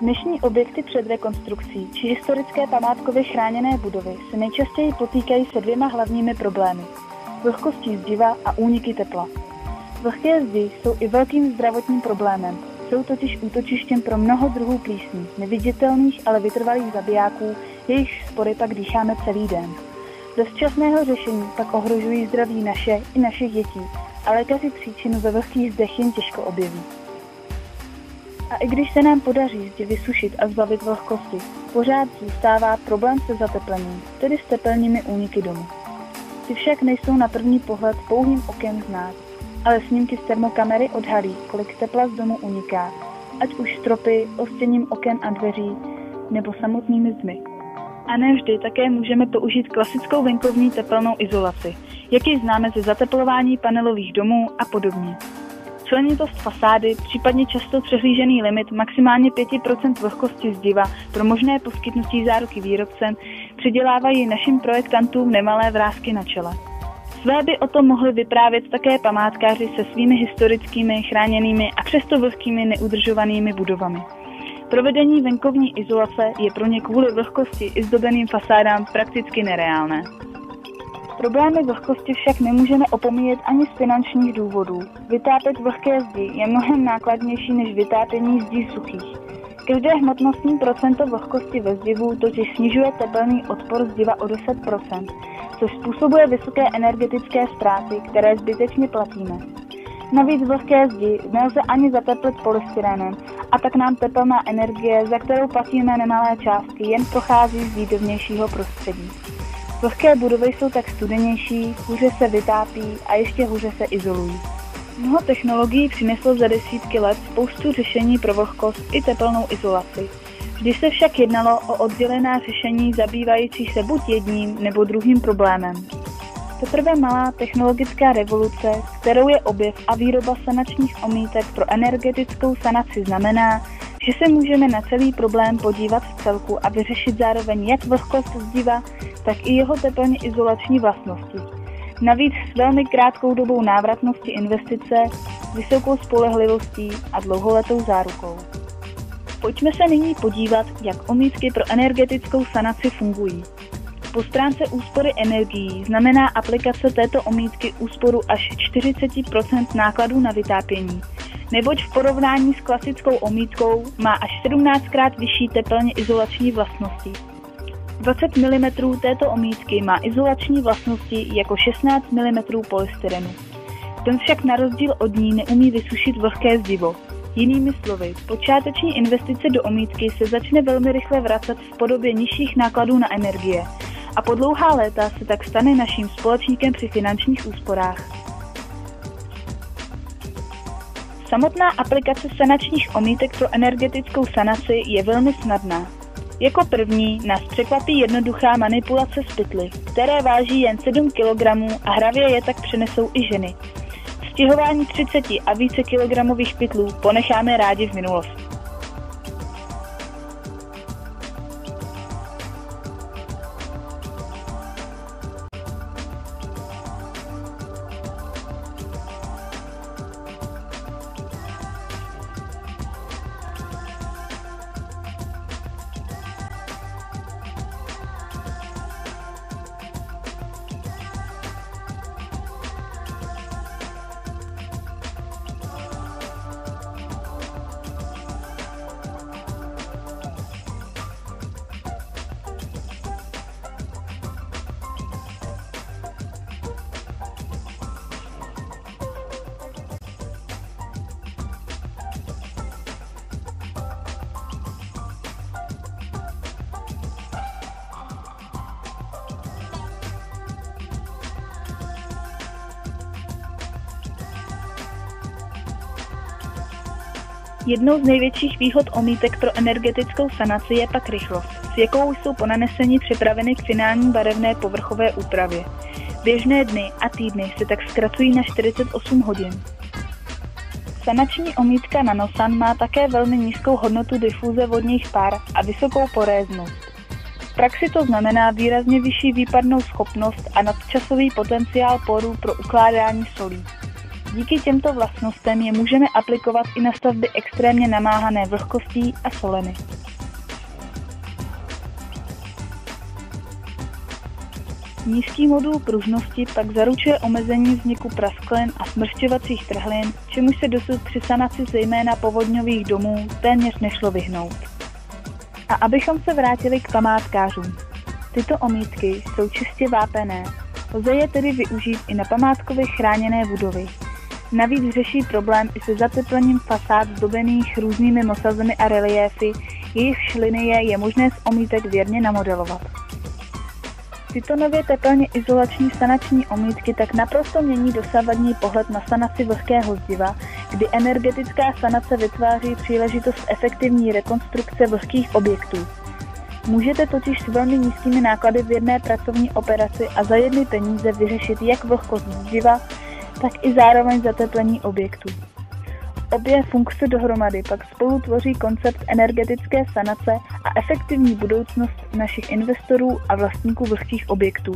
Dnešní objekty před rekonstrukcí či historické památkově chráněné budovy se nejčastěji potýkají se dvěma hlavními problémy. Vlhkostí zdiva a úniky tepla. Vlhké zdi jsou i velkým zdravotním problémem. Jsou totiž útočištěm pro mnoho druhů plísní, neviditelných, ale vytrvalých zabijáků, jejichž spory pak dýcháme celý den. Bez včasného řešení pak ohrožují zdraví naše i našich dětí a lékaři příčinu ve vlhkých zdech jen těžko objeví. A i když se nám podaří zdi vysušit a zbavit vlhkosti, pořád zůstává problém se zateplením, tedy s tepelnými úniky domu. Ty však nejsou na první pohled pouhým okem znát, ale snímky z termokamery odhalí, kolik tepla z domu uniká, ať už stropy, ostěním oken a dveří, nebo samotnými zdmi. A ne vždy také můžeme použít klasickou venkovní tepelnou izolaci, jak ji známe ze zateplování panelových domů a podobně. Členitost fasády, případně často přehlížený limit maximálně 5% vlhkosti zdiva pro možné poskytnutí záruky výrobcem přidělávají našim projektantům nemalé vrásky na čele. Své by o tom mohli vyprávět také památkáři se svými historickými, chráněnými a přesto vlhkými neudržovanými budovami. Provedení venkovní izolace je pro ně kvůli vlhkosti i zdobeným fasádám prakticky nereálné. Problémy vlhkosti však nemůžeme opomíjet ani z finančních důvodů. Vytápět vlhké zdi je mnohem nákladnější než vytápění zdí suchých. Každé hmotnostní procento vlhkosti ve zdivu totiž snižuje tepelný odpor zdiva o 10%, což způsobuje vysoké energetické ztráty, které zbytečně platíme. Navíc vlhké zdi nelze ani zateplit polystyrenem a tak nám tepelná energie, za kterou platíme nemalé částky, jen prochází zdí do vnějšího prostředí. Vlhké budovy jsou tak studenější, hůře se vytápí a ještě hůře se izolují. Mnoho technologií přineslo za desítky let spoustu řešení pro vlhkost i tepelnou izolaci. Vždy se však jednalo o oddělená řešení zabývající se buď jedním nebo druhým problémem. Teprve malá technologická revoluce, kterou je objev a výroba sanačních omítek pro energetickou sanaci znamená, že se můžeme na celý problém podívat v celku a vyřešit zároveň jak vlhkost zdiva, tak i jeho tepelně izolační vlastnosti. Navíc s velmi krátkou dobou návratnosti investice, vysokou spolehlivostí a dlouholetou zárukou. Pojďme se nyní podívat, jak omítky pro energetickou sanaci fungují. Po stránce úspory energií znamená aplikace této omítky úsporu až 40% nákladů na vytápění, neboť v porovnání s klasickou omítkou má až 17krát vyšší tepelně izolační vlastnosti. 20 mm této omítky má izolační vlastnosti jako 16 mm polystyrenu. Ten však na rozdíl od ní neumí vysušit vlhké zdivo. Jinými slovy, počáteční investice do omítky se začne velmi rychle vracet v podobě nižších nákladů na energie a po dlouhá léta se tak stane naším společníkem při finančních úsporách. Samotná aplikace sanačních omítek pro energetickou sanaci je velmi snadná. Jako první nás překvapí jednoduchá manipulace s pytly, které váží jen 7 kg a hravě je tak přenesou i ženy. Stěhování 30 a více kilogramových pytlů ponecháme rádi v minulosti. Jednou z největších výhod omítek pro energetickou sanaci je pak rychlost, s jakou jsou po nanesení připraveny k finální barevné povrchové úpravě. Běžné dny a týdny se tak zkracují na 48 hodin. Sanační omítka Nanosan má také velmi nízkou hodnotu difuze vodních pár a vysokou poréznost. V praxi to znamená výrazně vyšší výpadnou schopnost a nadčasový potenciál porů pro ukládání solí. Díky těmto vlastnostem je můžeme aplikovat i na stavby extrémně namáhané vlhkostí a solemi. Nízký modul pružnosti pak zaručuje omezení vzniku prasklin a smršťovacích trhlin, čemuž se dosud při sanaci zejména povodňových domů téměř nešlo vyhnout. A abychom se vrátili k památkářům. Tyto omítky jsou čistě vápené, lze je tedy využít i na památkově chráněné budovy. Navíc řeší problém i se zateplením fasád zdobených různými mosazemi a reliéfy, jejichž linie je možné z omítek věrně namodelovat. Tyto nově tepelně izolační sanační omítky tak naprosto mění dosavadní pohled na sanaci vlhkého zdiva, kdy energetická sanace vytváří příležitost efektivní rekonstrukce vlhkých objektů. Můžete totiž s velmi nízkými náklady v jedné pracovní operaci a za jedny peníze vyřešit jak vlhkost zdiva, tak i zároveň zateplení objektu. Obě funkce dohromady pak spolu tvoří koncept energetické sanace a efektivní budoucnost našich investorů a vlastníků vlhkých objektů.